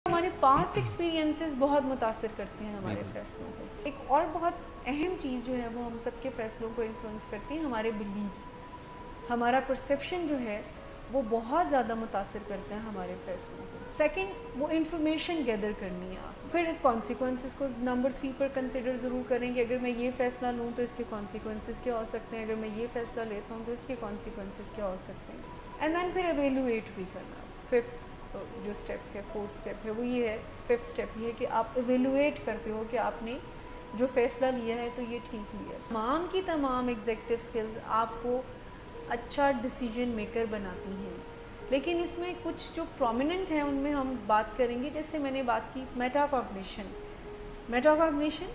ہمارے past experiences بہت متاثر کرتے ہیں ہمارے فیصلوں کو. ایک اور بہت اہم چیز جو ہے وہ ہم سب کے فیصلوں کو انفلوئنس کرتی ہیں ہمارے بلیفز. ہمارا پرسیپشن جو ہے وہ بہت زیادہ متاثر کرتا ہے ہمارے فیصلوں کو. سیکنڈ، وہ انفارمیشن گیدر کرنی ہے آپ. پھر کانسیکوینسز کو نمبر 3 پر کنسیڈر ضرور کریں کہ اگر میں یہ فیصلہ لوں تو اس کے کانسیکوینسز کیا ہو سکتے ہیں، اگر میں یہ فیصلہ لیتا ہوں تو اس کے کانسیکوینسز کیا ہو سکتے ہیں. اینڈ دین پھر ایویلویٹ بھی کرنا. ففتھ جو اسٹیپ ہے، فورتھ اسٹیپ ہے وہ یہ ہے، ففتھ اسٹیپ یہ ہے کہ آپ ایویلویٹ کرتے ہو کہ آپ نے جو فیصلہ لیا ہے تو یہ ٹھیک لیا. تمام کی تمام ایگزیکٹو اسکلز آپ کو اچھا ڈیسیجن میکر بناتی ہیں، لیکن اس میں کچھ جو پرومیننٹ ہیں ان میں ہم بات کریں گے. جیسے میں نے بات کی meta cognition. Meta cognition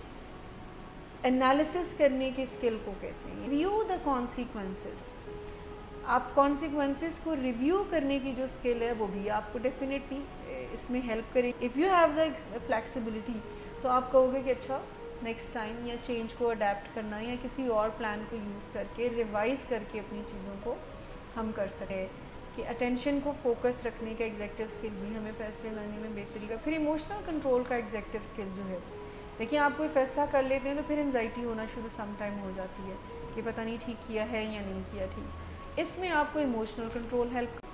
analysis کرنے کے اسکل کو کہتے ہیں. Review the consequences. آپ کانسیکوینسز کو ریویو کرنے کی جو اسکل ہے وہ بھی آپ کو ڈیفینیٹلی اس میں ہیلپ کرے. If you have the flexibility تو آپ کہو گے کہ اچھا نیکسٹ ٹائم یا چینج کو اڈیپٹ کرنا یا کسی اور پلان کو یوز کر کے ریوائز کر کے اپنی چیزوں کو ہم کر سکیں. کہ اٹینشن کو فوکس رکھنے کا ایگزیکٹو اسکل بھی ہمیں فیصلے لینے میں بہتری کا. پھر ایموشنل کنٹرول کا ایگزیکٹو اسکل جو ہے، دیکھیں آپ کوئی فیصلہ کر لیتے ہیں تو پھر انزائٹی ہونا شروع سم ٹائم ہو جاتی ہے کہ پتہ نہیں ٹھیک کیا ہے یا نہیں کیا ٹھیک. اس میں آپ کو ایموشنل کنٹرول ہیلپ.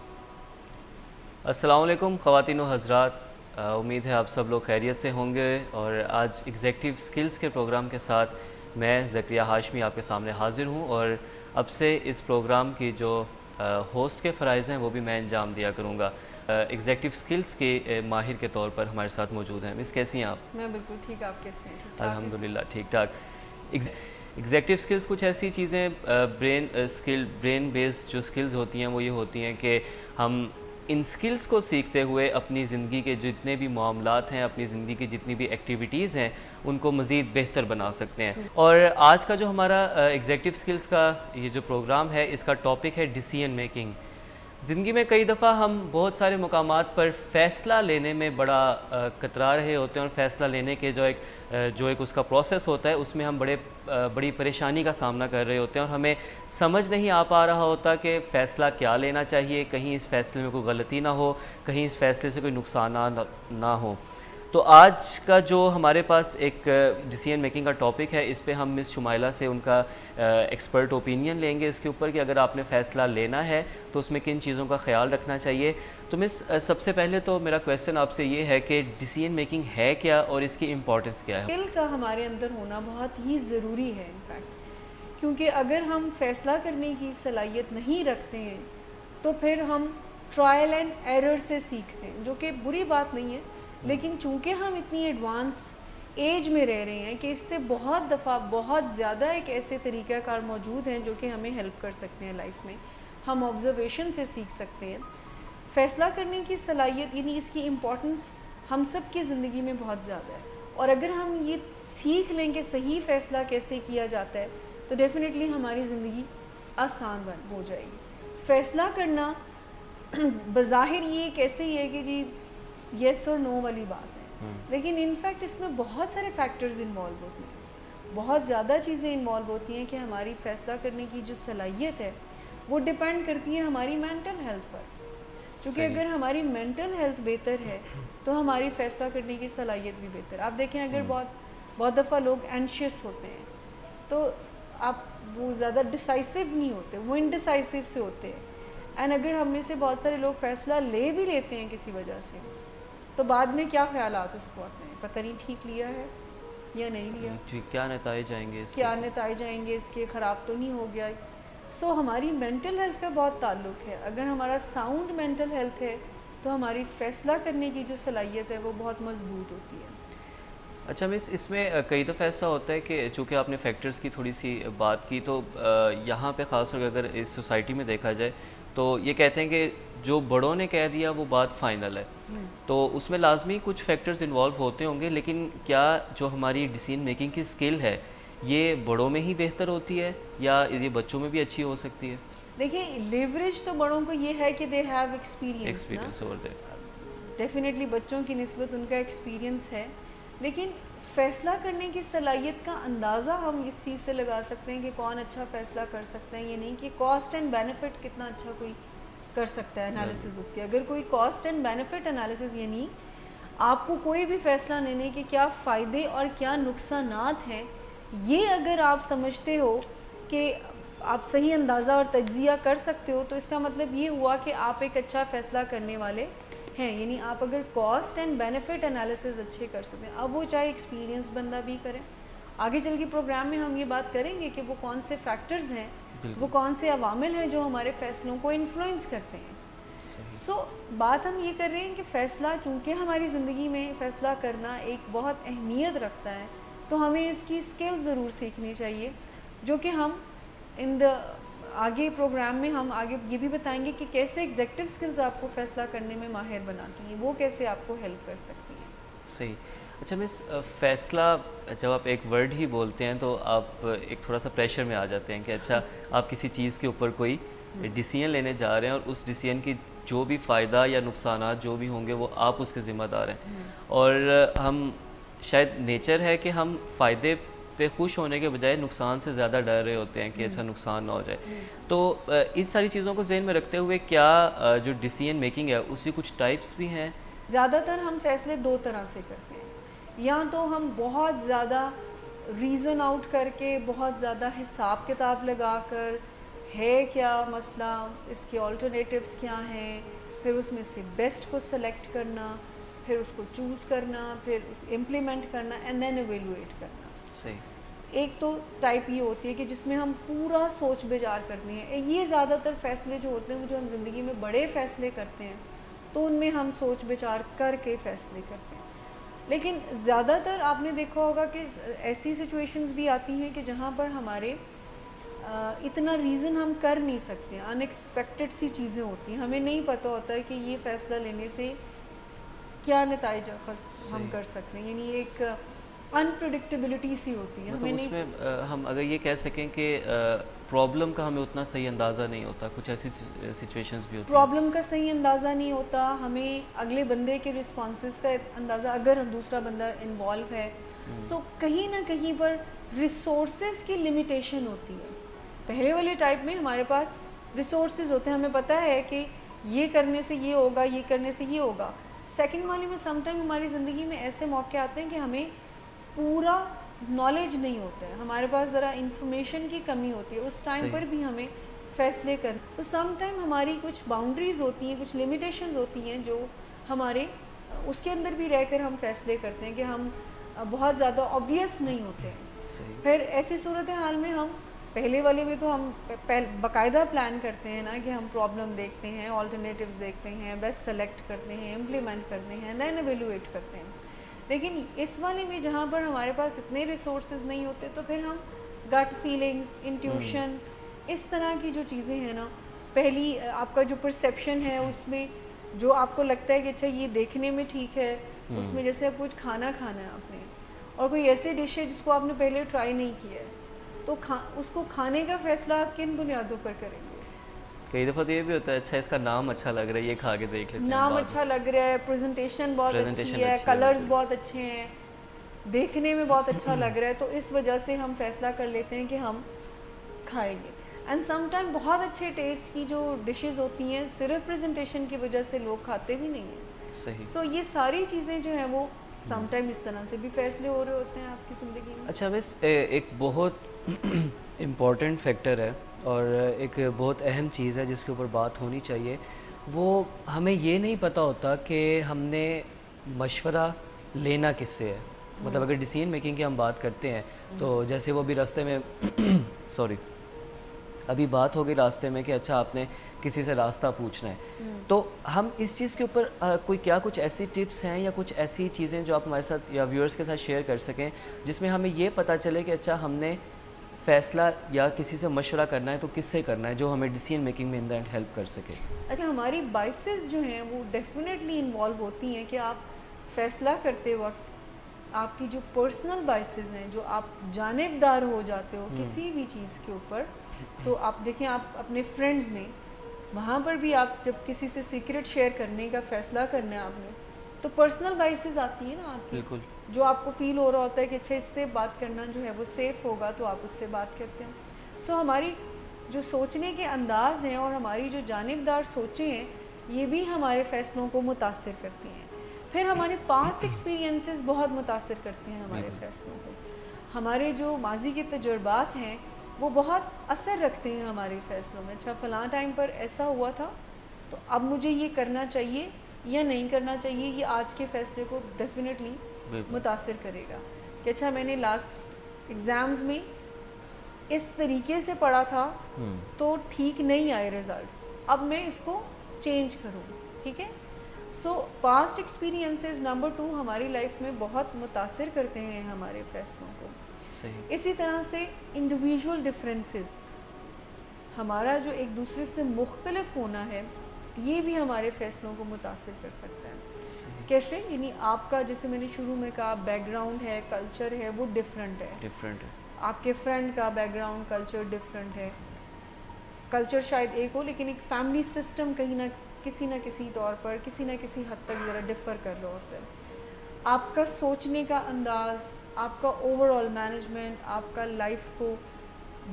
السلام علیکم خواتین و حضرات، امید ہے آپ سب لوگ خیریت سے ہوں گے. اور آج ایگزیکٹو اسکلز کے پروگرام کے ساتھ میں زکریا ہاشمی آپ کے سامنے حاضر ہوں، اور اب سے اس پروگرام کی جو ہوسٹ کے فرائض ہیں وہ بھی میں انجام دیا کروں گا. ایگزیکٹو اسکلز کے ماہر کے طور پر ہمارے ساتھ موجود ہیں. مس کیسی ہیں آپ؟ میں بالکل ٹھیک. آپ کیسے ہیں؟ ٹھیک ٹھاک. الحمدللہ ٹھیک ٹھاک. ایگزیکٹو اسکلز کچھ ایسی چیزیں برین بیسڈ جو اسکلز ہوتی ہیں وہ یہ ہوتی ہیں کہ ہم ان اسکلز کو سیکھتے ہوئے اپنی زندگی کے جتنے بھی معاملات ہیں، اپنی زندگی کی جتنی بھی ایکٹیویٹیز ہیں ان کو مزید بہتر بنا سکتے ہیں. اور آج کا جو ہمارا ایگزیکٹو اسکلز کا یہ جو پروگرام ہے اس کا ٹاپک ہے ڈیسیژن میکنگ. زندگی میں کئی دفعہ ہم بہت سارے مقامات پر فیصلہ لینے میں بڑا کترا رہے ہوتے ہیں، اور فیصلہ لینے کے جو ایک اس کا پروسیس ہوتا ہے اس میں ہم بڑی پریشانی کا سامنا کر رہے ہوتے ہیں، اور ہمیں سمجھ نہیں آ پا رہا ہوتا کہ فیصلہ کیا لینا چاہیے. کہیں اس فیصلے میں کوئی غلطی نہ ہو، کہیں اس فیصلے سے کوئی نقصانات نہ ہو. تو آج کا جو ہمارے پاس ایک ڈیسیژن میکنگ کا ٹاپک ہے، اس پہ ہم مس شمائلہ سے ان کا ایکسپرٹ اوپینین لیں گے اس کے اوپر کہ اگر آپ نے فیصلہ لینا ہے تو اس میں کن چیزوں کا خیال رکھنا چاہیے. تو مس سب سے پہلے تو میرا کویسچن آپ سے یہ ہے کہ ڈیسیژن میکنگ ہے کیا اور اس کی امپورٹنس کیا ہے؟ اسکل کا ہمارے اندر ہونا بہت ہی ضروری ہے انفیکٹ، کیونکہ اگر ہم فیصلہ کرنے کی صلاحیت نہیں رکھتے ہیں تو پھر ہم ٹرائل اینڈ ایرر سے سیکھتے ہیں، جو کہ بری بات نہیں ہے. لیکن چونکہ ہم اتنی ایڈوانس ایج میں رہ رہے ہیں کہ اس سے بہت دفعہ بہت زیادہ ایک ایسے طریقہ کار موجود ہیں جو کہ ہمیں ہیلپ کر سکتے ہیں لائف میں. ہم آبزرویشن سے سیکھ سکتے ہیں. فیصلہ کرنے کی صلاحیت یعنی اس کی امپورٹنس ہم سب کی زندگی میں بہت زیادہ ہے، اور اگر ہم یہ سیکھ لیں کہ صحیح فیصلہ کیسے کیا جاتا ہے تو ڈیفینیٹلی ہماری زندگی آسان ہو جائے گی. فیصلہ کرنا بظاہر یہ کیسے ہی ہے کہ جی یس اور نو والی بات ہے، لیکن انفیکٹ اس میں بہت سارے فیکٹرز انوالو ہوتے ہیں، بہت زیادہ چیزیں انوالو ہوتی ہیں کہ ہماری فیصلہ کرنے کی جو صلاحیت ہے وہ ڈپینڈ کرتی ہے ہماری مینٹل ہیلتھ پر. کیونکہ اگر ہماری مینٹل ہیلتھ بہتر ہے تو ہماری فیصلہ کرنے کی صلاحیت بھی بہتر. آپ دیکھیں اگر بہت دفعہ لوگ اینشیس ہوتے ہیں تو آپ وہ زیادہ ڈیسائسو نہیں ہوتے، وہ انڈیسائسو سے ہوتے ہیں. اینڈ اگر ہم میں سے بہت سارے لوگ فیصلہ لے بھی لیتے ہیں کسی وجہ سے تو بعد میں کیا خیالات اس کو آتے ہیں، پتہ نہیں ٹھیک لیا ہے یا نہیں لیا، کیا نتائج آئیں گے، کیا نتائج آئیں گے اس کے، خراب تو نہیں ہو گیا. سو ہماری مینٹل ہیلتھ کا بہت تعلق ہے. اگر ہمارا ساؤنڈ مینٹل ہیلتھ ہے تو ہماری فیصلہ کرنے کی جو صلاحیت ہے وہ بہت مضبوط ہوتی ہے. اچھا مس، اس میں کئی دفعہ ایسا ہوتا ہے کہ چونکہ آپ نے فیکٹرز کی تھوڑی سی بات کی، تو یہاں پہ خاص طور پہ اگر اس سوسائٹی میں دیکھا جائے تو یہ کہتے ہیں کہ جو بڑوں نے کہہ دیا وہ بات فائنل ہے. تو اس میں لازمی کچھ فیکٹرز انوالو ہوتے ہوں گے، لیکن کیا جو ہماری ڈیسیژن میکنگ کی اسکل ہے یہ بڑوں میں ہی بہتر ہوتی ہے یا یہ بچوں میں بھی اچھی ہو سکتی ہے؟ دیکھیں لیوریج تو بڑوں کو یہ ہے کہ they have experience over there. Definitely بچوں کی نسبت ان کا ایکسپیرینس ہے، لیکن فیصلہ کرنے کی صلاحیت کا اندازہ ہم اس چیز سے لگا سکتے ہیں کہ کون اچھا فیصلہ کر سکتے ہیں یہ نہیں کہ کاسٹ اینڈ بینیفٹ کتنا اچھا کوئی کر سکتا ہے انالیسز اس کے. اگر کوئی کاسٹ اینڈ بینیفٹ انالیسز یعنی آپ کو کوئی بھی فیصلہ لینے کے کیا فائدے اور کیا نقصانات ہیں، یہ اگر آپ سمجھتے ہو کہ آپ صحیح اندازہ اور تجزیہ کر سکتے ہو، تو اس کا مطلب یہ ہوا کہ آپ ایک اچھا فیصلہ کرنے والے ہیں. یعنی آپ اگر کاسٹ اینڈ بینیفٹ انالیسز اچھے کر سکتے ہیں، اب وہ چاہے ایکسپیرینس بندہ بھی کرے. آگے چل کے پروگرام میں ہم یہ بات کریں گے کہ وہ کون سے فیکٹرز ہیں، وہ کون سے عوامل ہیں جو ہمارے فیصلوں کو انفلوئنس کرتے ہیں. سو بات ہم یہ کر رہے ہیں کہ فیصلہ چونکہ ہماری زندگی میں فیصلہ کرنا ایک بہت اہمیت رکھتا ہے، تو ہمیں اس کی اسکل ضرور سیکھنی چاہیے، جو کہ ہم آگے پروگرام میں ہم آگے یہ بھی بتائیں گے کہ کیسے ایگزیکٹو اسکلز آپ کو فیصلہ کرنے میں ماہر بناتی ہیں، وہ کیسے آپ کو ہیلپ کر سکتی ہیں. صحیح. اچھا مس، فیصلہ جب آپ ایک ورڈ ہی بولتے ہیں تو آپ ایک تھوڑا سا پریشر میں آ جاتے ہیں کہ اچھا آپ کسی چیز کے اوپر کوئی ڈیسیژن لینے جا رہے ہیں اور اس ڈیسیژن کی جو بھی فائدہ یا نقصانات جو بھی ہوں گے وہ آپ اس کے ذمہ دار ہیں. اور ہم شاید نیچر ہے کہ ہم فائدے پہ خوش ہونے کے بجائے نقصان سے زیادہ ڈر رہے ہوتے ہیں کہ اچھا نقصان نہ ہو جائے. تو ان ساری چیزوں کو ذہن میں رکھتے ہوئے کیا جو ڈیسیژن میکنگ ہے اس کی کچھ ٹائپس بھی ہیں؟ زیادہ تر ہم فیصلے دو طرح سے کرتے ہیں. یا تو ہم بہت زیادہ ریزن آؤٹ کر کے، بہت زیادہ حساب کتاب لگا کر، ہے کیا مسئلہ، اس کے آلٹرنیٹیوز کیا ہیں، پھر اس میں سے بیسٹ کو سلیکٹ کرنا، پھر اس کو چوز کرنا، پھر امپلیمنٹ کرنا اینڈ دین ایویلویٹ کرنا. صحیح. ایک تو ٹائپ یہ ہوتی ہے کہ جس میں ہم پورا سوچ بچار کرتے ہیں. یہ زیادہ تر فیصلے جو ہوتے ہیں وہ جو ہم زندگی میں بڑے فیصلے کرتے ہیں تو ان میں ہم سوچ بچار کر کے فیصلے کرتے ہیں. لیکن زیادہ تر آپ نے دیکھا ہوگا کہ ایسی سچویشنز بھی آتی ہیں کہ جہاں پر ہمارے اتنا ریزن ہم کر نہیں سکتے، ان ایکسپیکٹڈ سی چیزیں ہوتی ہیں، ہمیں نہیں پتہ ہوتا ہے کہ یہ فیصلہ لینے سے کیا نتائج ہم کر سکتے ہیں. یعنی ایک انپریڈکٹیبلٹی سی ہوتی ہے. مطلب اس میں ہم اگر یہ کہہ سکیں کہ پرابلم کا ہمیں اتنا صحیح اندازہ نہیں ہوتا، کچھ ایسی سچویشنز بھی ہوتی ہیں. پرابلم کا صحیح اندازہ نہیں ہوتا، ہمیں اگلے بندے کے رسپانسز کا اندازہ، اگر دوسرا بندہ انوالو ہے. سو کہیں نہ کہیں پر ریسورسز کی لمیٹیشن ہوتی ہے. پہلے والے ٹائپ میں ہمارے پاس ریسورسز ہوتے ہیں، ہمیں پتہ ہے کہ یہ کرنے سے یہ ہوگا، یہ کرنے سے یہ ہوگا. سیکنڈ والے میں سم ٹائم ہماری زندگی میں ایسے موقع آتے ہیں کہ ہمیں پورا نالج نہیں ہوتا ہے، ہمارے پاس ذرا انفارمیشن کی کمی ہوتی ہے. اس ٹائم پر بھی ہمیں فیصلے کر، تو سم ٹائم ہماری کچھ باؤنڈریز ہوتی ہیں، کچھ لمیٹیشنز ہوتی ہیں جو ہمارے اس کے اندر بھی رہ کر ہم فیصلے کرتے ہیں کہ ہم بہت زیادہ آبویس نہیں ہوتے ہیں. پھر ایسی صورتحال میں ہم پہلے والے میں تو ہم باقاعدہ پلان کرتے ہیں نا کہ ہم پرابلم دیکھتے ہیں، آلٹرنیٹیوز دیکھتے ہیں، بیسٹ سلیکٹ کرتے ہیں، امپلیمنٹ کرتے ہیں، دین ایویلویٹ کرتے ہیں. لیکن اس والے میں جہاں پر ہمارے پاس اتنے ریسورسز نہیں ہوتے تو پھر ہم گٹ فیلنگز، انٹیوشن، اس طرح کی جو چیزیں ہیں نا، پہلی آپ کا جو پرسیپشن ہے اس میں جو آپ کو لگتا ہے کہ اچھا یہ دیکھنے میں ٹھیک ہے، اس میں جیسے اب کچھ کھانا ہے آپ نے اور کوئی ایسی ڈش ہے جس کو آپ نے پہلے ٹرائی نہیں کیا ہے، تو اس کو کھانے کا فیصلہ آپ کن بنیادوں پر کریں گے؟ کئی دفعہ تو یہ بھی ہوتا ہے اچھا اس کا نام اچھا لگ رہا ہے، یہ کھا کے دیکھ لیتے ہیں، نام اچھا لگ رہا ہے، پریزنٹیشن بہت اچھی ہے، کلرز بہت اچھے ہیں، دیکھنے میں بہت اچھا لگ رہا ہے، تو اس وجہ سے ہم فیصلہ کر لیتے ہیں کہ ہم کھائیں گے. اینڈ سم ٹائم بہت اچھے ٹیسٹ کی جو ڈشز ہوتی ہیں صرف پریزنٹیشن کی وجہ سے لوگ کھاتے بھی نہیں ہیں. صحیح. سو یہ ساری چیزیں جو ہیں وہ سم ٹائم اس طرح سے بھی فیصلے ہو رہے ہوتے ہیں آپ کی زندگی میں. اچھا بس ایک بہت امپورٹنٹ فیکٹر ہے اور ایک بہت اہم چیز ہے جس کے اوپر بات ہونی چاہیے، وہ ہمیں یہ نہیں پتہ ہوتا کہ ہم نے مشورہ لینا کس سے ہے. مطلب اگر ڈیسیژن میکنگ کی ہم بات کرتے ہیں تو جیسے وہ بھی راستے میں ابھی بات ہو گئی راستے میں کہ اچھا آپ نے کسی سے راستہ پوچھنا ہے، تو ہم اس چیز کے اوپر کوئی کیا کچھ ایسی ٹپس ہیں یا کچھ ایسی چیزیں جو آپ ہمارے ساتھ یا ویورز کے ساتھ شیئر کر سکیں جس میں ہمیں یہ پتہ چلے کہ اچھا ہم نے فیصلہ یا کسی سے مشورہ کرنا ہے تو کس سے کرنا ہے جو ہمیں ڈیسیژن میکنگ میں ان دا اینڈ ہیلپ کر سکے؟ اچھا، ہماری بائسز جو ہیں وہ ڈیفینیٹلی انوالو ہوتی ہیں کہ آپ فیصلہ کرتے وقت آپ کی جو پرسنل بائسز ہیں، جو آپ جانبدار ہو جاتے ہو کسی بھی چیز کے اوپر، تو آپ دیکھیں آپ اپنے فرینڈز میں وہاں پر بھی آپ جب کسی سے سیکرٹ شیئر کرنے کا فیصلہ کرنا ہے آپ نے تو پرسنل بائسز آتی ہیں نا آپ کی، بالکل، جو آپ کو فیل ہو رہا ہوتا ہے کہ اچھا اس سے بات کرنا جو ہے وہ سیف ہوگا تو آپ اس سے بات کرتے ہیں. سو ہماری جو سوچنے کے انداز ہیں اور ہماری جو جانبدار سوچیں ہیں یہ بھی ہمارے فیصلوں کو متاثر کرتی ہیں. پھر ہمارے پاسٹ ایکسپیرینسز بہت متاثر کرتے ہیں ہمارے فیصلوں کو. ہمارے جو ماضی کے تجربات ہیں وہ بہت اثر رکھتے ہیں ہمارے فیصلوں میں. اچھا فلاں ٹائم پر ایسا ہوا تھا تو اب مجھے یہ کرنا چاہیے یا نہیں کرنا چاہیے, یہ آج کے فیصلے کو ڈیفینیٹلی متاثر کرے گا. کہ اچھا میں نے لاسٹ ایگزامز میں اس طریقے سے پڑھا تھا تو ٹھیک نہیں آئے ریزلٹس, اب میں اس کو چینج کروں. ٹھیک ہے, سو پاسٹ ایکسپیرینسز نمبر 2 ہماری لائف میں بہت متاثر کرتے ہیں ہمارے فیصلوں کو. اسی طرح سے انڈیویژول ڈفرینسز, ہمارا جو ایک دوسرے سے مختلف ہونا ہے یہ بھی ہمارے فیصلوں کو متاثر کر سکتا ہے. کیسے؟ یعنی آپ کا جیسے میں نے شروع میں کہا بیک گراؤنڈ ہے, کلچر ہے, وہ ڈفرینٹ ہے. آپ کے فرینڈ کا بیک گراؤنڈ کلچر ڈفرینٹ ہے. کلچر شاید ایک ہو لیکن ایک فیملی سسٹم کہیں نہ کسی طور پر کسی نہ کسی حد تک ذرا ڈفر کر رہا ہوتا ہے. آپ کا سوچنے کا انداز, آپ کا اوور آل مینجمنٹ, آپ کا لائف کو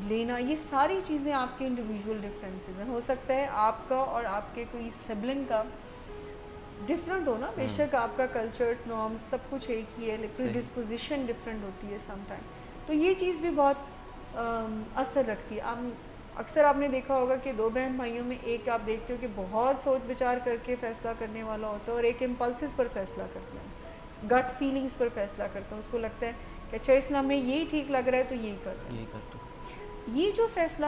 لینا, یہ ساری چیزیں آپ کے انڈیویژول ڈفرینسز ہیں. ہو سکتا ہے آپ کا اور آپ کے کوئی سبلنگ کا ڈفرینٹ ہونا, بے شک آپ کا کلچر نارمز سب کچھ ایک ہی ہے لیکن ڈسپوزیشن ڈفرینٹ ہوتی ہے سم ٹائم. تو یہ چیز بھی بہت اثر رکھتی ہے. اکثر آپ نے دیکھا ہوگا کہ 2 بہن بھائیوں میں ایک آپ دیکھتے ہو کہ بہت سوچ بچار کر کے فیصلہ کرنے والا ہوتا ہے اور ایک امپلسز پر فیصلہ کرتا ہے, گٹ فیلنگز پر فیصلہ کرتا ہے. اس کو لگتا ہے کہ اچھا اسلام میں یہی ٹھیک لگ رہا ہے تو یہی کرتا ہے. یہ جو فیصلہ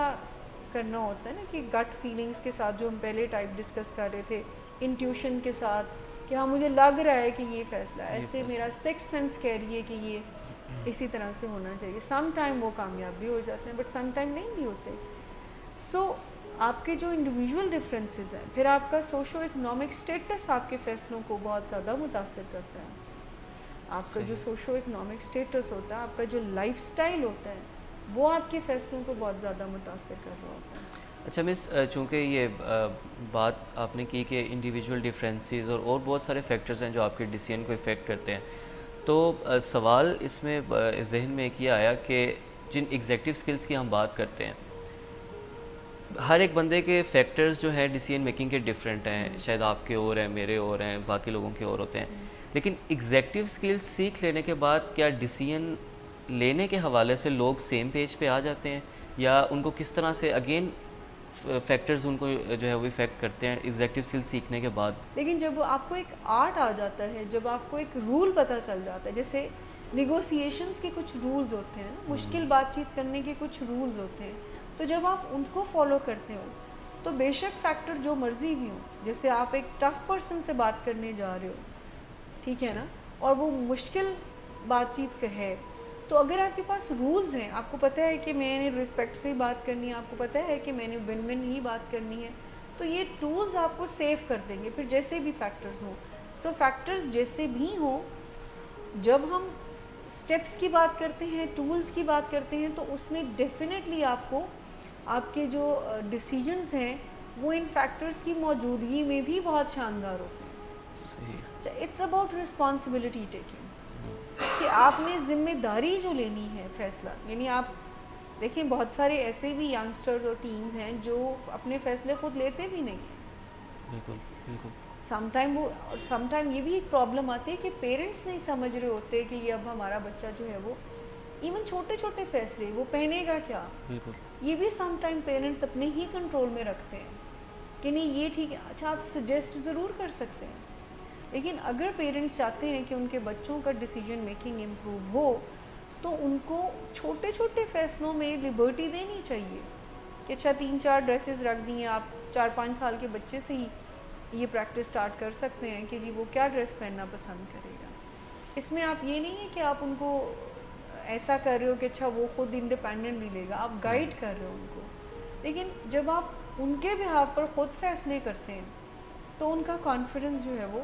کرنا ہوتا ہے نا کہ گٹ فیلنگز کے ساتھ, جو ہم پہلے ٹائپ ڈسکس کر رہے تھے, انٹیوشن کے ساتھ کہ ہاں مجھے لگ رہا ہے کہ یہ فیصلہ ایسے, میرا سکس سینس کہہ رہی ہے کہ یہ اسی طرح سے ہونا چاہیے. سم ٹائم وہ کامیاب بھی ہو جاتے ہیں بٹ سم ٹائم نہیں بھی ہوتے. سو آپ کے جو انڈیویژول ڈفرینسز ہیں, پھر آپ کا سوشو اکنامک اسٹیٹس آپ کے فیصلوں کو بہت زیادہ متاثر کرتا ہے. آپ کا جو سوشو اکنامک اسٹیٹس ہوتا ہے, آپ کا جو لائف اسٹائل ہوتا ہے, وہ آپ کے فیصلوں کو بہت زیادہ متاثر کر رہا ہوتا ہے. اچھا مس, چونکہ یہ بات آپ نے کی کہ انڈیویژول ڈفرینسز اور بہت سارے فیکٹرز ہیں جو آپ کے ڈیسیژن کو افیکٹ کرتے ہیں, تو سوال اس میں ذہن میں ایک یہ آیا کہ جن ایگزیکٹو اسکلس کی ہم بات کرتے ہیں, ہر ایک بندے کے فیکٹرز جو ہیں ڈیسیژن میکنگ کے ڈفرینٹ ہیں. شاید آپ کے اور ہیں, میرے اور ہیں, باقی لوگوں کے اور ہوتے ہیں. لیکن ایگزیکٹو اسکلس سیکھ لینے کے بعد کیا ڈیسیژن لینے کے حوالے سے لوگ سیم پیج پہ آ جاتے ہیں, یا ان کو کس طرح سے اگین فیکٹرز ان کو جو ہے وہ افیکٹ کرتے ہیں ایگزیکٹو اسکل سیکھنے کے بعد؟ لیکن جب آپ کو ایک آرٹ آ جاتا ہے, جب آپ کو ایک رول پتہ چل جاتا ہے, جیسے نیگوسیشنز کے کچھ رولز ہوتے ہیں, مشکل بات چیت کرنے کے کچھ رولز ہوتے ہیں, تو جب آپ ان کو فالو کرتے ہو تو بے شک فیکٹر جو مرضی بھی ہوں, جیسے آپ ایک ٹف پرسن سے بات کرنے جا رہے ہو, ٹھیک ہے نا, اور وہ مشکل بات چیت کا ہے, تو اگر آپ کے پاس رولز ہیں, آپ کو پتہ ہے کہ میں نے رسپیکٹ سے بات کرنی ہے, آپ کو پتہ ہے کہ میں نے ون ون ہی بات کرنی ہے, تو یہ ٹولز آپ کو سیو کر دیں گے پھر جیسے بھی فیکٹرز ہوں. سو فیکٹرز جیسے بھی ہوں, جب ہم اسٹیپس کی بات کرتے ہیں, ٹولز کی بات کرتے ہیں, تو اس میں ڈیفینیٹلی آپ کو آپ کے جو ڈیسیجنز ہیں وہ ان فیکٹرز کی موجودگی میں بھی بہت شاندار ہوتے ہیں. اٹس اباؤٹ رسپانسبلٹی ٹیکنگ, کہ آپ نے ذمہ داری جو لینی ہے فیصلہ, یعنی آپ دیکھیں بہت سارے ایسے بھی ینگسٹرز اور ٹینز ہیں جو اپنے فیصلے خود لیتے بھی نہیں. بالکل بالکل. سم ٹائم یہ بھی ایک پرابلم آتی ہے کہ پیرنٹس نہیں سمجھ رہے ہوتے کہ یہ اب ہمارا بچہ جو ہے وہ ایون چھوٹے چھوٹے فیصلے, وہ پہنے گا کیا, بالکل, یہ بھی سم ٹائم پیرنٹس اپنے ہی کنٹرول میں رکھتے ہیں کہ نہیں یہ ٹھیک ہے. اچھا آپ سجیسٹ ضرور کر سکتے ہیں, لیکن اگر پیرنٹس چاہتے ہیں کہ ان کے بچوں کا ڈیسیجن میکنگ امپروو ہو تو ان کو چھوٹے چھوٹے فیصلوں میں لبرٹی دینی چاہیے کہ اچھا 3-4 ڈریسز رکھ دی ہیں, آپ 4-5 سال کے بچے سے ہی یہ پریکٹس سٹارٹ کر سکتے ہیں کہ جی وہ کیا ڈریس پہننا پسند کرے گا. اس میں آپ یہ نہیں ہے کہ آپ ان کو ایسا کر رہے ہو کہ اچھا وہ خود انڈیپینڈنٹلی لے گا, آپ گائیڈ کر رہے ہو ان کو. لیکن جب آپ ان کے بہاف پر خود فیصلے کرتے ہیں تو ان کا کانفیڈنس جو ہے وہ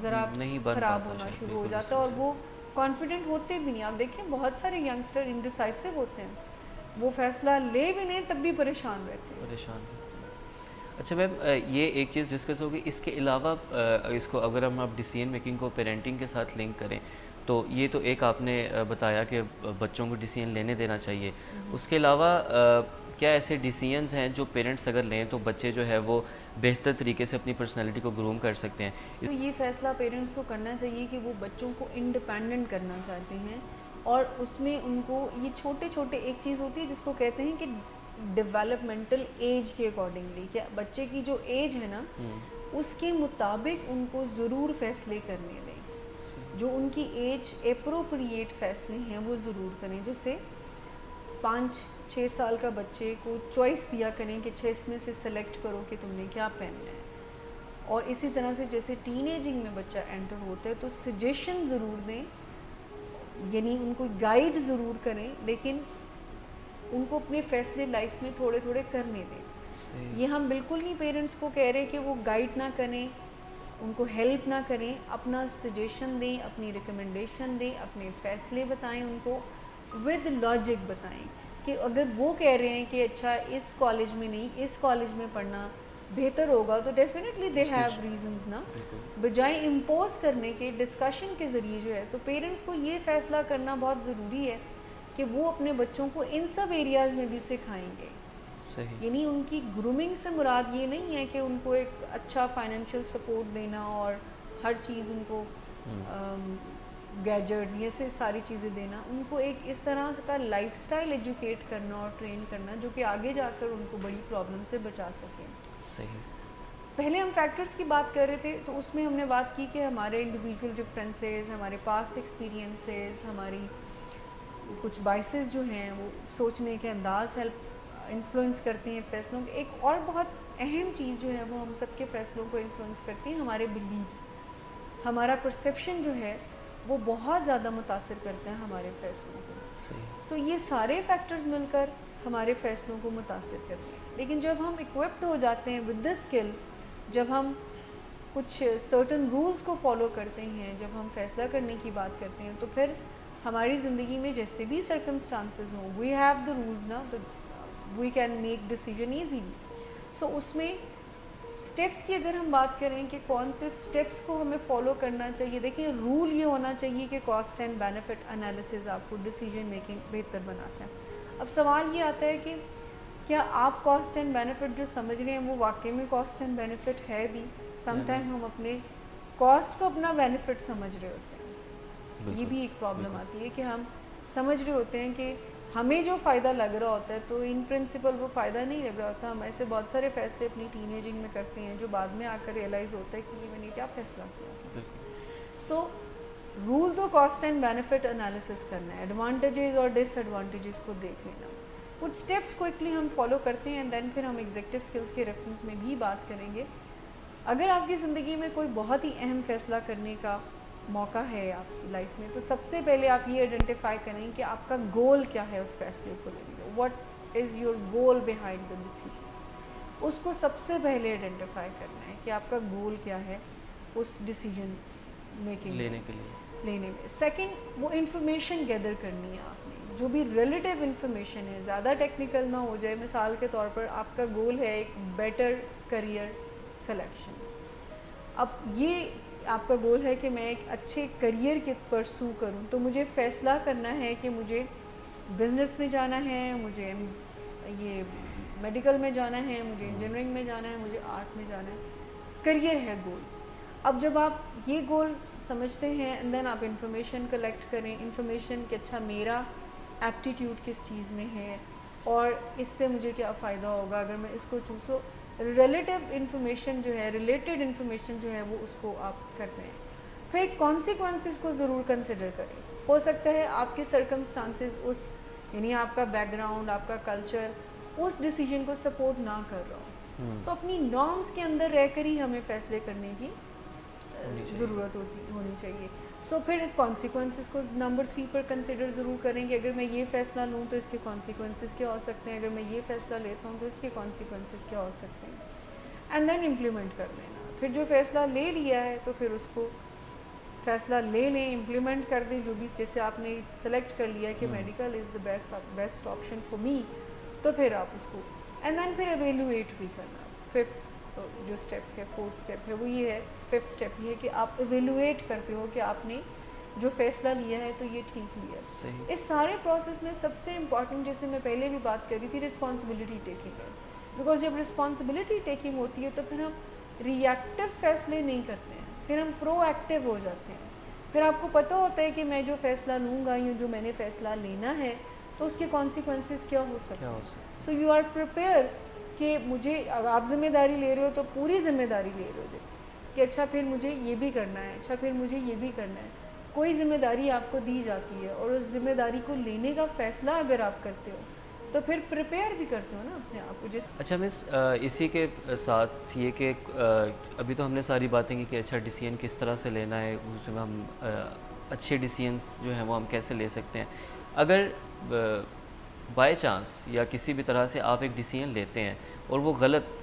ذرا خراب ہونا شروع ہو جاتا ہے, اور وہ کانفیڈنٹ ہوتے بھی نہیں. آپ دیکھیں بہت سارے ینگسٹر انڈیسائسو ہوتے ہیں, وہ فیصلہ لے بھی نہیں تب بھی پریشان رہتے ہیں. اچھا میم, یہ ایک چیز ڈسکس ہوگی, اس کے علاوہ اس کو اگر ہم آپ ڈیسیژن میکنگ کو پیرنٹنگ کے ساتھ لنک کریں تو یہ تو ایک آپ نے بتایا کہ بچوں کو ڈیسیژن لینے دینا چاہیے. اس کے علاوہ کیا ایسے ڈیسیژنز ہیں جو پیرنٹس اگر لیں تو بچے جو ہے وہ بہتر طریقے سے اپنی پرسنالٹی کو گروم کر سکتے ہیں؟ تو یہ فیصلہ پیرنٹس کو کرنا چاہیے کہ وہ بچوں کو انڈیپینڈنٹ کرنا چاہتے ہیں، اور اس میں ان کو یہ چھوٹے چھوٹے ایک چیز ہوتی ہے جس کو کہتے ہیں کہ ڈیولپمنٹل ایج کے اکارڈنگلی، کہ بچے کی جو ایج ہے نا اس کے مطابق ان کو ضرور فیصلے کرنے دیں، جو ان کی ایج اپروپریٹ فیصلے ہیں وہ ضرور کریں، جس سے 5-6 سال کا بچے کو چوائس دیا کریں کہ 6 میں سے سلیکٹ کرو کہ تم نے کیا پہننا ہے. اور اسی طرح سے جیسے ٹین ایجنگ میں بچہ انٹر ہوتا ہے تو سجیشن ضرور دیں، یعنی ان کو گائیڈ ضرور کریں، لیکن ان کو اپنے فیصلے لائف میں تھوڑے تھوڑے کرنے دیں. یہ ہم بالکل نہیں پیرنٹس کو کہہ رہے کہ وہ گائیڈ نہ کریں، ان کو ہیلپ نہ کریں، اپنا سجیشن دیں، اپنی ریکمنڈیشن دیں، اپنے فیصلے بتائیں، ان کو ود لاجک بتائیں کہ اگر وہ کہہ رہے ہیں کہ اچھا اس کالج میں نہیں اس کالج میں پڑھنا بہتر ہوگا تو ڈیفینیٹلی دے ہیو ریزنز نا، بجائے امپوز کرنے کے ڈسکشن کے ذریعے جو ہے. تو پیرنٹس کو یہ فیصلہ کرنا بہت ضروری ہے کہ وہ اپنے بچوں کو ان سب ایریاز میں بھی سکھائیں گے. یعنی ان کی گرومنگ سے مراد یہ نہیں ہے کہ ان کو ایک اچھا فائنینشیل سپورٹ دینا اور ہر چیز ان کو گیجٹس یہ سے ساری چیزیں دینا، ان کو ایک اس طرح کا لائف سٹائل ایجوکیٹ کرنا اور ٹرین کرنا جو کہ آگے جا کر ان کو بڑی پرابلم سے بچا سکیں. صحیح. پہلے ہم فیکٹرز کی بات کر رہے تھے تو اس میں ہم نے بات کی کہ ہمارے انڈیویجول ڈفرینسز، ہمارے پاسٹ ایکسپیرینسز، ہماری کچھ بائسز جو ہیں وہ سوچنے کے انداز ہیلپ انفلوئنس کرتے ہیں فیصلوں کے. ایک اور بہت اہم چیز جو ہے وہ ہم سب کے فیصلوں کو انفلوئنس کرتی ہیں ہمارے بلیفس. ہمارا پرسیپشن جو ہے وہ بہت زیادہ متاثر کرتے ہیں ہمارے فیصلوں کو. سو یہ سارے فیکٹرز مل کر ہمارے فیصلوں کو متاثر کرتے ہیں. لیکن جب ہم اکوپڈ ہو جاتے ہیں ود دس اسکل، جب ہم کچھ سرٹن رولز کو فالو کرتے ہیں، جب ہم فیصلہ کرنے کی بات کرتے ہیں، تو پھر ہماری زندگی میں جیسے بھی سرکمسٹانسز ہوں وی ہیو دا رولز نا، we can make decision easily. So اس میں اسٹیپس کی اگر ہم بات کریں کہ کون سے اسٹیپس کو ہمیں فالو کرنا چاہیے، دیکھیں رول یہ ہونا چاہیے کہ کاسٹ اینڈ بینیفٹ انالیسز آپ کو ڈیسیجن میکنگ بہتر بناتا ہے. اب سوال یہ آتا ہے کہ کیا آپ کاسٹ اینڈ بینیفٹ جو سمجھ رہے ہیں وہ واقعی میں کاسٹ اینڈ بینیفٹ ہے بھی؟ سم ٹائم ہم اپنے کاسٹ کو اپنا بینیفٹ سمجھ رہے ہوتے ہیں. یہ بھی ایک پرابلم آتی ہے کہ ہم سمجھ رہے ہوتے ہیں کہ ہمیں جو فائدہ لگ رہا ہوتا ہے تو ان پرنسپل وہ فائدہ نہیں لگ رہا ہوتا. ہم ایسے بہت سارے فیصلے اپنی ٹین ایجنگ میں کرتے ہیں جو بعد میں آ کر ریئلائز ہوتا ہے کہ میں نے کیا فیصلہ کیا. سو رول تو کاسٹ اینڈ بینیفٹ انالیسس کرنا ہے، ایڈوانٹیجز اور ڈس ایڈوانٹیجز کو دیکھ لینا. کچھ اسٹیپس کوئکلی ہم فالو کرتے ہیں، دین پھر ہم ایگزیکٹو اسکلس کے ریفرنس میں بھی بات کریں گے. اگر آپ کی زندگی میں کوئی بہت ہی اہم فیصلہ کرنے کا موقع ہے آپ کی لائف میں، تو سب سے پہلے آپ یہ آئیڈینٹیفائی کریں کہ آپ کا گول کیا ہے اس فیصلے کو لینے کا. What is your goal behind the decision, اس کو سب سے پہلے آئیڈینٹیفائی کرنا ہے کہ آپ کا گول کیا ہے اس ڈیسیجن میکنگ لینے میں. سیکنڈ، وہ انفارمیشن گیدر کرنی ہے آپ نے، جو بھی ریلیٹیو انفارمیشن ہے، زیادہ ٹیکنیکل نہ ہو جائے. مثال کے طور پر آپ کا گول ہے ایک بیٹر کریئر سلیکشن. اب یہ آپ کا گول ہے کہ میں ایک اچھے کریئر کے پرسو کروں، تو مجھے فیصلہ کرنا ہے کہ مجھے بزنس میں جانا ہے، مجھے یہ میڈیکل میں جانا ہے، مجھے انجینئرنگ میں جانا ہے، مجھے آرٹ میں جانا ہے. کریئر ہے گول. اب جب آپ یہ گول سمجھتے ہیں دین آپ انفارمیشن کلیکٹ کریں، انفارمیشن کہ اچھا میرا ایپٹیٹیوڈ کس چیز میں ہے اور اس سے مجھے کیا فائدہ ہوگا اگر میں اس کو چوزو. ریلیٹیو انفارمیشن جو ہے، ریلیٹڈ انفارمیشن جو ہے وہ اس کو آپ کرتے ہیں. پھر کانسیکوینسز کو ضرور کنسیڈر کریں. ہو سکتا ہے آپ کے سرکمسٹانسز اس یعنی آپ کا بیک گراؤنڈ، آپ کا کلچر اس ڈیسیجن کو سپورٹ نہ کر رہا ہو، تو اپنی نارمس کے اندر رہ کر ہی ہمیں فیصلے کرنے کی ضرورت ہونی چاہیے. سو پھر کانسیکوینسز کو نمبر 3 پر کنسیڈر ضرور کریں کہ اگر میں یہ فیصلہ لوں تو اس کے کانسیکوینسز کیا ہو سکتے ہیں، اگر میں یہ فیصلہ لیتا ہوں تو اس کے کانسیکوینسز کیا ہو سکتے ہیں، اینڈ دین امپلیمنٹ کر لینا. پھر جو فیصلہ لے لیا ہے تو پھر اس کو فیصلہ لے لیں، امپلیمنٹ کر دیں. جو بھی جیسے آپ نے سلیکٹ کر لیا کہ medical is the best option for me, تو پھر آپ اس کو اینڈ دین پھر ایویلویٹ بھی کرنا. 5th جو اسٹیپ ہے، 4th اسٹیپ ہے وہ یہ ہے. 5th اسٹیپ یہ ہے کہ آپ ایویلویٹ کرتے ہو کہ آپ نے جو فیصلہ لیا ہے تو یہ ٹھیک لیا ہے. اس سارے پروسیس میں سب سے امپورٹنٹ, جیسے میں پہلے بھی بات کر رہی تھی, رسپانسبلٹی ٹیکنگ ہے. بیکاز جب رسپانسبلٹی ٹیکنگ ہوتی ہے تو پھر ہم ری ایکٹیو فیصلے نہیں کرتے ہیں, پھر ہم پرو ایکٹیو ہو جاتے ہیں. پھر آپ کو پتہ ہوتا ہے کہ میں جو فیصلہ لوں گا یا جو میں نے فیصلہ لینا ہے تو اس کے کانسیکوینسز کیا ہو سکتے ہیں. سو یو آر پریپیئر کہ مجھے, آپ ذمہ داری لے رہے ہو تو پوری ذمہ داری لے رہے ہو کہ اچھا پھر مجھے یہ بھی کرنا ہے, اچھا پھر مجھے یہ بھی کرنا ہے. کوئی ذمہ داری آپ کو دی جاتی ہے اور اس ذمہ داری کو لینے کا فیصلہ اگر آپ کرتے ہو تو پھر پریپیئر بھی کرتے ہو نا اپنے آپ کو. اچھا مس, اسی کے ساتھ یہ کہ ابھی تو ہم نے ساری باتیں کی کہ اچھا ڈیسیژن کس طرح سے لینا ہے, اس میں ہم اچھے ڈیسیژنس جو ہیں وہ ہم کیسے لے سکتے ہیں. اگر بائی چانس یا کسی بھی طرح سے آپ ایک ڈیسیژن لیتے ہیں اور وہ غلط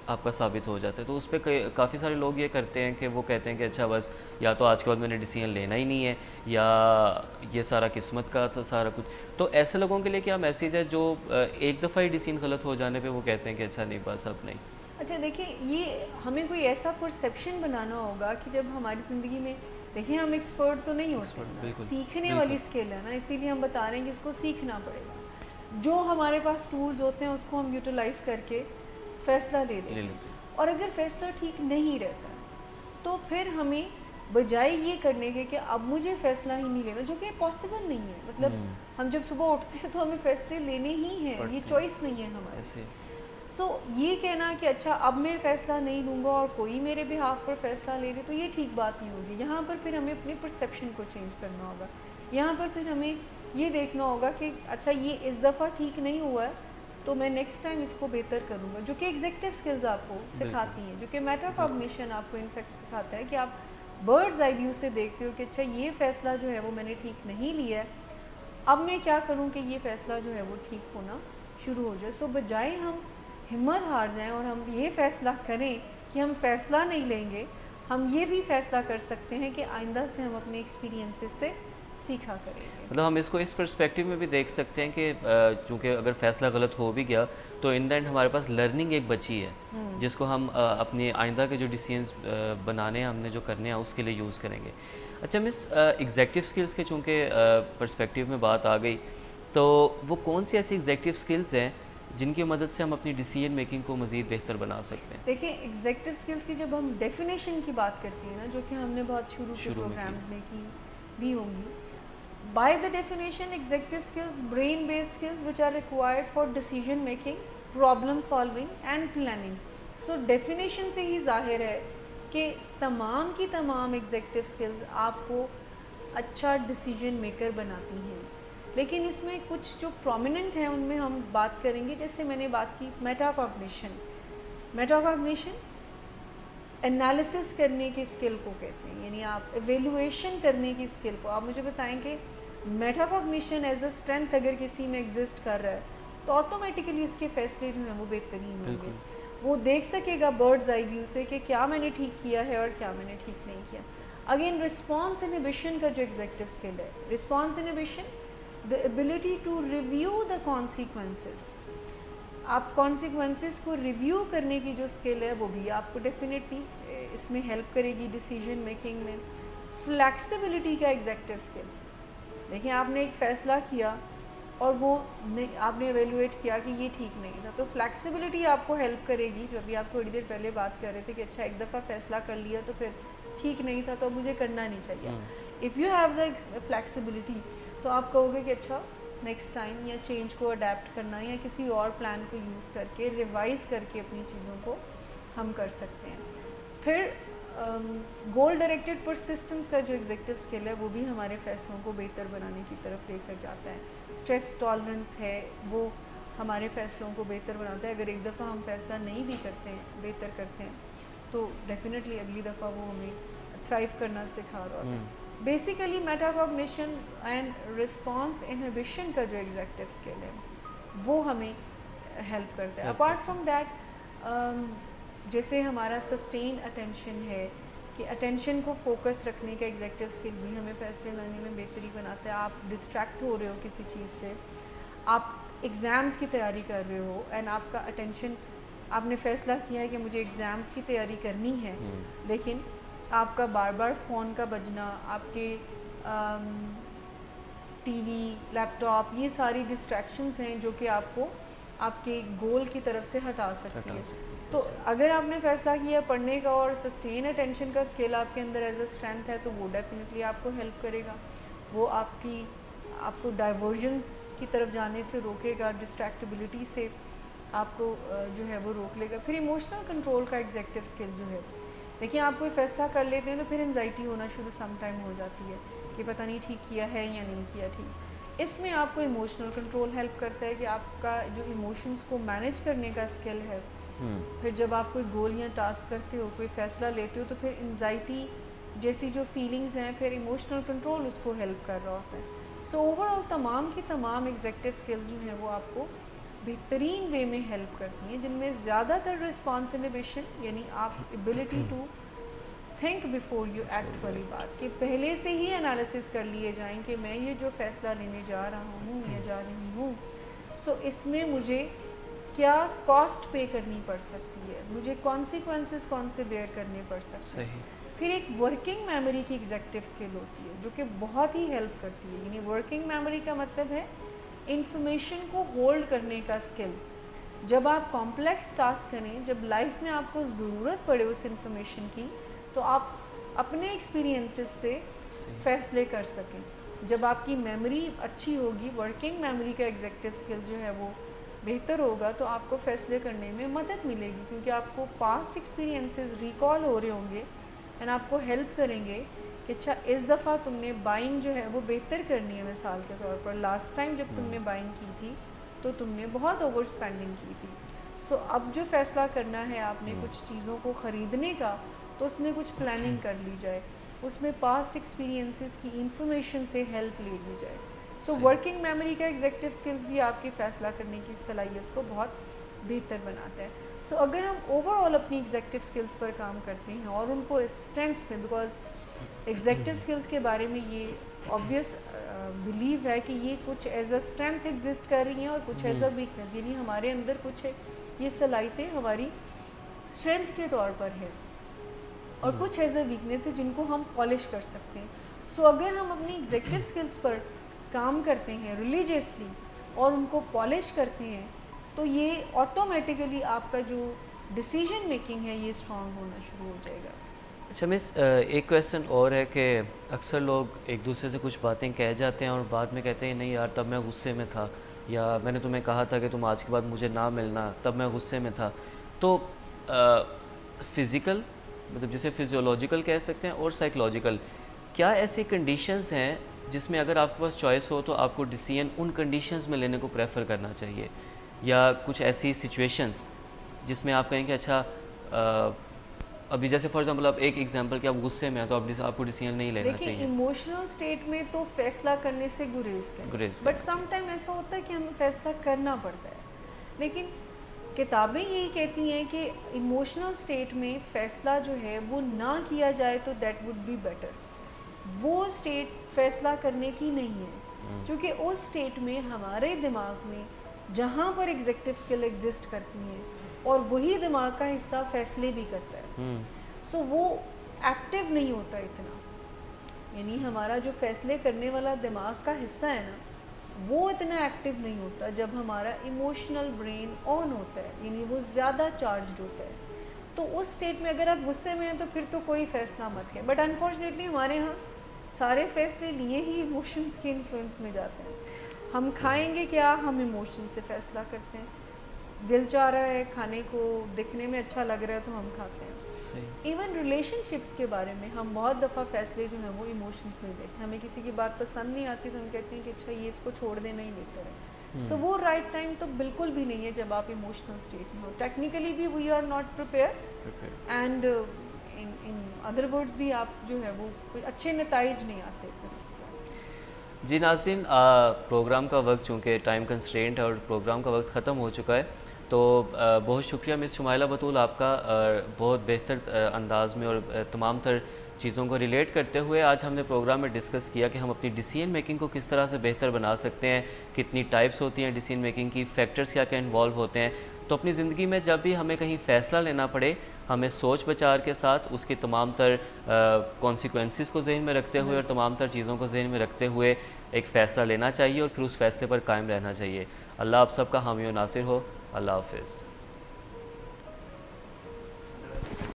آپ کا ثابت ہو جاتا ہے, تو اس پہ کافی سارے لوگ یہ کرتے ہیں کہ وہ کہتے ہیں کہ اچھا بس یا تو آج کے بعد میں نے ڈیسیژن لینا ہی نہیں ہے, یا یہ سارا قسمت کا تھا سارا کچھ. تو ایسے لوگوں کے لیے کیا میسیج ہے جو ایک دفعہ ہی ڈیسیژن غلط ہو جانے پہ وہ کہتے ہیں کہ اچھا نہیں بس اب نہیں. اچھا دیکھیں, یہ ہمیں کوئی ایسا پرسیپشن بنانا ہوگا کہ جب ہماری زندگی میں, دیکھیں ہم ایکسپرٹ تو نہیں ہوتے, سیکھنے والی اسکل ہے نا, اسی لیے ہم بتا رہے ہیں کہ اس کو سیکھنا پڑے گا. جو ہمارے پاس ٹولز ہوتے ہیں اس کو ہم یوٹیلائز کر کے فیصلہ لے لیتے ہیں. اور اگر فیصلہ ٹھیک نہیں رہتا تو پھر ہمیں بجائے یہ کرنے کے کہ اب مجھے فیصلہ ہی نہیں لینا, جو کہ پاسبل نہیں ہے. مطلب ہم جب صبح اٹھتے ہیں تو ہمیں فیصلے لینے ہی ہیں, یہ چوائس نہیں ہے ہماری. سو یہ کہنا کہ اچھا اب میں فیصلہ نہیں لوں گا اور کوئی میرے بہاف پر فیصلہ لے لے, تو یہ ٹھیک بات نہیں ہوگی. یہاں پر پھر ہمیں اپنی پرسیپشن کو چینج کرنا ہوگا. یہاں پر پھر ہمیں یہ دیکھنا ہوگا کہ اچھا یہ اس دفعہ ٹھیک نہیں ہوا ہے تو میں نیکسٹ ٹائم اس کو بہتر کروں گا, جو کہ ایگزیکٹو اسکلز آپ کو سکھاتی ہیں, جو کہ میٹا کاگنیشن آپ کو انفیکٹ سکھاتا ہے کہ آپ برڈز آئی ویو سے دیکھتے ہو کہ اچھا یہ فیصلہ جو ہے وہ میں نے ٹھیک نہیں لیا ہے, اب میں کیا کروں کہ یہ فیصلہ جو ہے وہ ٹھیک ہونا شروع ہو جائے. سو بجائے ہم ہمت ہار جائیں اور ہم یہ فیصلہ کریں کہ ہم فیصلہ نہیں لیں گے, ہم یہ بھی فیصلہ کر سکتے ہیں کہ آئندہ سے ہم اپنے ایکسپیرینسز سے سیکھا کریں گے. مطلب ہم اس کو اس پرسپیکٹیو میں بھی دیکھ سکتے ہیں کہ چونکہ اگر فیصلہ غلط ہو بھی گیا تو ان دا اینڈ ہمارے پاس لرننگ ایک بچی ہے جس کو ہم اپنی آئندہ کے جو ڈیسیژنس بنانے ہیں, ہم نے جو کرنے ہیں اس کے لیے یوز کریں گے. اچھا مس, ایگزیکٹو اسکلس کے چونکہ پرسپیکٹیو میں بات آ گئی, تو وہ کون سی ایسی ایگزیکٹو اسکلس ہیں جن کی مدد سے ہم اپنی ڈیسیژن میکنگ کو مزید بہتر بنا سکتے ہیں؟ دیکھیں, ایگزیکٹو اسکلس کی جب ہم ڈیفینیشن کی بات کرتے ہیں نا, جو کہ ہم نے بہت شروع کے پروگرامز میں کی بھی ہوں گی, by the definition executive skills brain based skills which are required for decision making, problem solving and planning. So definition سے ہی ظاہر ہے کہ تمام کی تمام ایگزیکٹو اسکلز آپ کو اچھا ڈیسیجن میکر بناتی ہیں. لیکن اس میں کچھ جو پرومیننٹ ہیں ان میں ہم بات کریں گے. جیسے میں نے بات کی meta cognition. Meta cognition analysis کرنے کی اسکل کو کہتے ہیں, یعنی آپ ایویلویشن کرنے کی اسکل کو. آپ مجھے بتائیں کہ meta cognition as a strength اگر کسی میں ایگزسٹ کر رہا ہے تو آٹومیٹیکلی اس کے فیصلے جو ہیں وہ بہترین ہوں گے. وہ دیکھ سکے گا برڈز آئی ویو سے کہ کیا میں نے ٹھیک کیا ہے اور کیا میں نے ٹھیک نہیں کیا. اگین رسپانس انہیبیشن کا جو ایگزیکٹو اسکل ہے, response inhibition, the ability to review the consequences. آپ کانسیکوینسز کو ریویو کرنے کی جو اسکل ہے وہ بھی آپ کو ڈیفینیٹلی اس میں ہیلپ کرے گی ڈیسیجن میکنگ میں. فلیکسیبلٹی کا ایگزیکٹو اسکل, دیکھیں آپ نے ایک فیصلہ کیا اور وہ آپ نے ایویلویٹ کیا کہ یہ ٹھیک نہیں تھا, تو فلیکسیبلٹی آپ کو ہیلپ کرے گی. جو ابھی آپ تھوڑی دیر پہلے بات کر رہے تھے کہ اچھا ایک دفعہ فیصلہ کر لیا تو پھر ٹھیک نہیں تھا تو مجھے کرنا نہیں چاہیے. If you have the flexibility تو آپ کہو گے کہ اچھا نیکسٹ ٹائم یا چینج کو اڈیپٹ کرنا یا کسی اور پلان کو یوز کر کے ریوائز کر کے اپنی چیزوں کو ہم کر سکتے ہیں. پھر گول ڈائریکٹڈ پرسسٹنس کا جو ایگزیکٹو اسکل ہے وہ بھی ہمارے فیصلوں کو بہتر بنانے کی طرف لے کر جاتا ہے. اسٹریس ٹالرنس ہے وہ ہمارے فیصلوں کو بہتر بناتا ہے. اگر ایک دفعہ ہم فیصلہ نہیں بھی کرتے ہیں, بہتر کرتے ہیں, تو ڈیفینیٹلی اگلی دفعہ وہ ہمیں تھرائیو کرنا سکھا رہا ہوتا ہے. Basically meta cognition and response inhibition کا جو ایگزیکٹو اسکل ہے وہ ہمیں ہیلپ کرتا ہے. اپارٹ فرام دیٹ جیسے ہمارا سسٹین اٹینشن ہے کہ اٹینشن کو فوکس رکھنے کا ایگزیکٹو اسکل بھی ہمیں فیصلے لینے میں بہتری بناتا ہے. آپ ڈسٹریکٹ ہو رہے ہو کسی چیز سے, آپ ایگزامس کی تیاری کر رہے ہو اینڈ آپ کا اٹینشن, آپ نے فیصلہ کیا ہے کہ مجھے ایگزامس کی تیاری کرنی ہے, لیکن آپ کا بار بار فون کا بجنا, آپ کے ٹی وی، لیپ ٹاپ، یہ ساری ڈسٹریکشنز ہیں جو کہ آپ کو آپ کے گول کی طرف سے ہٹا سکتی ہے. تو اگر آپ نے فیصلہ کیا پڑھنے کا اور سسٹین اٹینشن کا اسکل آپ کے اندر ایز اے اسٹرینتھ ہے تو وہ ڈیفینیٹلی آپ کو ہیلپ کرے گا. وہ آپ کو ڈائیورژنس کی طرف جانے سے روکے گا، ڈسٹریکٹیبلٹی سے آپ کو جو ہے وہ روک لے گا. پھر ایموشنل کنٹرول کا ایگزیکٹو اسکل جو ہے، دیکھیں آپ کوئی فیصلہ کر لیتے ہیں تو پھر انزائٹی ہونا شروع سم ٹائم ہو جاتی ہے کہ پتہ نہیں ٹھیک کیا ہے یا نہیں کیا ٹھیک. اس میں آپ کو ایموشنل کنٹرول ہیلپ کرتا ہے کہ آپ کا جو ایموشنس کو مینیج کرنے کا اسکل ہے. پھر جب آپ کوئی گول یا ٹاسک کرتے ہو، کوئی فیصلہ لیتے ہو، تو پھر انزائٹی جیسی جو فیلنگز ہیں، پھر ایموشنل کنٹرول اس کو ہیلپ کر رہا ہوتا ہے. سو اوور آل تمام کی تمام ایگزیکٹو اسکلز جو ہیں وہ آپ کو بہترین وے میں ہیلپ کرتی ہیں، جن میں زیادہ تر رسپانس انہیبیشن یعنی آپ ability to think before you act والی بات کہ پہلے سے ہی انالیسس کر لیے جائیں کہ میں یہ جو فیصلہ لینے جا رہا ہوں یا جا رہی ہوں، سو اس میں مجھے کیا کاسٹ پے کرنی پڑ سکتی ہے، مجھے کانسیکوینسز کون سے بیئر کرنے پڑ سکتے ہیں. پھر ایک ورکنگ میموری کی ایگزیکٹو اسکل ہوتی ہے جو کہ بہت ہی ہیلپ کرتی ہے. یعنی ورکنگ میموری کا مطلب ہے انفارمیشن کو ہولڈ کرنے کا اسکل. جب آپ کمپلیکس ٹاسک کریں، جب لائف میں آپ کو ضرورت پڑے اس انفارمیشن کی، تو آپ اپنے ایکسپیرینسز سے فیصلے کر سکیں. جب آپ کی میموری اچھی ہوگی، ورکنگ میموری کا ایگزیکٹو اسکل جو ہے وہ بہتر ہوگا، تو آپ کو فیصلے کرنے میں مدد ملے گی، کیونکہ آپ کو پاسٹ ایکسپیرینسز ریکال ہو رہے ہوں گے اینڈ آپ کو ہیلپ کریں گے کہ اچھا اس دفعہ تم نے بائنگ جو ہے وہ بہتر کرنی ہے. مثال کے طور پر لاسٹ ٹائم جب تم نے بائنگ کی تھی تو تم نے بہت اوور اسپینڈنگ کی تھی. سو اب جو فیصلہ کرنا ہے آپ نے کچھ چیزوں کو خریدنے کا، تو اس میں کچھ پلاننگ کر لی جائے، اس میں پاسٹ ایکسپیرینسز کی انفارمیشن سے ہیلپ لے لی جائے. سو ورکنگ میموری کا ایگزیکٹو اسکلز بھی آپ کی فیصلہ کرنے کی صلاحیت کو بہت بہتر بناتا ہے. سو اگر ہم اوور آل اپنی ایگزیکٹو اسکلز پر کام کرتے ہیں اور ان کو اسٹرینتھس میں، بیکاز ایگزیکٹو اسکلز کے بارے میں یہ آبویس بلیو ہے کہ یہ کچھ ایز اے اسٹرینتھ ایگزسٹ کر رہی ہیں اور کچھ ایز اے ویکنیس، یعنی ہمارے اندر کچھ ہے یہ صلاحیتیں ہماری اسٹرینتھ کے طور پر ہے اور کچھ ایز اے ویکنیس ہے جن کو ہم پالش کر سکتے ہیں. سو اگر ہم اپنی ایگزیکٹو اسکلز پر کام کرتے ہیں ریلیجیسلی اور ان کو پالش کرتے ہیں، تو یہ آٹومیٹیکلی آپ کا جو ڈیسیجن میکنگ ہے یہ اسٹرانگ ہونا شروع ہو جائے گا. اچھا مس، ایک کویسچن اور ہے کہ اکثر لوگ ایک دوسرے سے کچھ باتیں کہہ جاتے ہیں اور بعد میں کہتے ہیں نہیں یار تب میں غصے میں تھا، یا میں نے تمہیں کہا تھا کہ تم آج کے بعد مجھے نہ ملنا، تب میں غصے میں تھا. تو فزیکل مطلب جسے فزیولوجیکل کہہ سکتے ہیں اور سائیکولوجیکل، کیا ایسی کنڈیشنز ہیں جس میں اگر آپ کے پاس چوائس ہو تو آپ کو ڈیسیژن ان کنڈیشنز میں لینے کو پریفر کرنا چاہیے، یا کچھ ایسی سچویشنز جس میں آپ کہیں کہ اچھا ابھی جیسے فار ایگزامپل آپ ایک ایگزامپل کہ آپ غصے میں ہیں تو آپ کو ڈیسیژن نہیں لینا چاہیے. دیکھیں ایموشنل اسٹیٹ میں تو فیصلہ کرنے سے گریز کریں، بٹ سم ٹائم ایسا ہوتا ہے کہ ہمیں فیصلہ کرنا پڑتا ہے. لیکن کتابیں یہی کہتی ہیں کہ ایموشنل اسٹیٹ میں فیصلہ جو ہے وہ نہ کیا جائے تو دیٹ وڈ بی بیٹر. وہ اسٹیٹ فیصلہ کرنے کی نہیں ہے، کیونکہ اس اسٹیٹ میں ہمارے دماغ میں جہاں پر ایگزیکٹو اسکل ایگزسٹ کرتی ہیں اور وہی دماغ کا حصہ فیصلے بھی کرتا ہے، سو وہ ایکٹیو نہیں ہوتا اتنا. یعنی ہمارا جو فیصلے کرنے والا دماغ کا حصہ ہے نا، وہ اتنا ایکٹیو نہیں ہوتا جب ہمارا ایموشنل برین آن ہوتا ہے، یعنی وہ زیادہ چارجڈ ہوتا ہے. تو اس اسٹیٹ میں اگر آپ غصے میں ہیں تو پھر تو کوئی فیصلہ مت کریں. بٹ انفارچونیٹلی ہمارے ہاں سارے فیصلے لیے ہی ایموشنس کے انفلوئنس میں جاتے ہیں. ہم کھائیں گے کیا، ہم ایموشن سے فیصلہ کرتے ہیں. دل چاہ رہا ہے کھانے کو، دکھنے میں اچھا لگ رہا ہے تو ہم کھاتے ہیں. ایون ریلیشن شپس کے بارے میں ہم بہت دفعہ فیصلے جو ہیں وہ ایموشنس میں لیتے ہیں. ہمیں کسی کی بات پسند نہیں آتی تو ہم کہتے ہیں کہ اچھا یہ اس کو چھوڑ دینا ہی بہتر ہے. سو وہ رائٹ ٹائم تو بالکل بھی نہیں ہے جب آپ ایموشنل اسٹیٹ میں ہو. ٹیکنیکلی بھی we are not prepare and in other words بھی آپ جو ہے وہ کوئی اچھے نتائج نہیں آتے پھر اس کا. جی ناظرین، پروگرام کا وقت چونکہ ٹائم کنسٹرینٹ ہے اور پروگرام کا وقت ختم ہو چکا ہے، تو بہت شکریہ مس شمائلہ بطول آپ کا بہت بہتر انداز میں اور تمام تر چیزوں کو ریلیٹ کرتے ہوئے آج ہم نے پروگرام میں ڈسکس کیا کہ ہم اپنی ڈیسیژن میکنگ کو کس طرح سے بہتر بنا سکتے ہیں، کتنی ٹائپس ہوتی ہیں ڈیسیژن میکنگ کی، فیکٹرز کیا کیا انوالو ہوتے ہیں. تو اپنی زندگی میں جب بھی ہمیں کہیں فیصلہ لینا پڑے ہمیں سوچ بچار کے ساتھ اس کی تمام تر کانسیکوینسز کو ذہن میں رکھتے ہوئے اور تمام تر چیزوں کو ذہن میں رکھتے ہوئے ایک فیصلہ لینا چاہیے اور پھر اس فیصلے پر قائم رہنا چاہیے. اللہ آپ سب کا حامی و ناصر ہو. اللہ حافظ.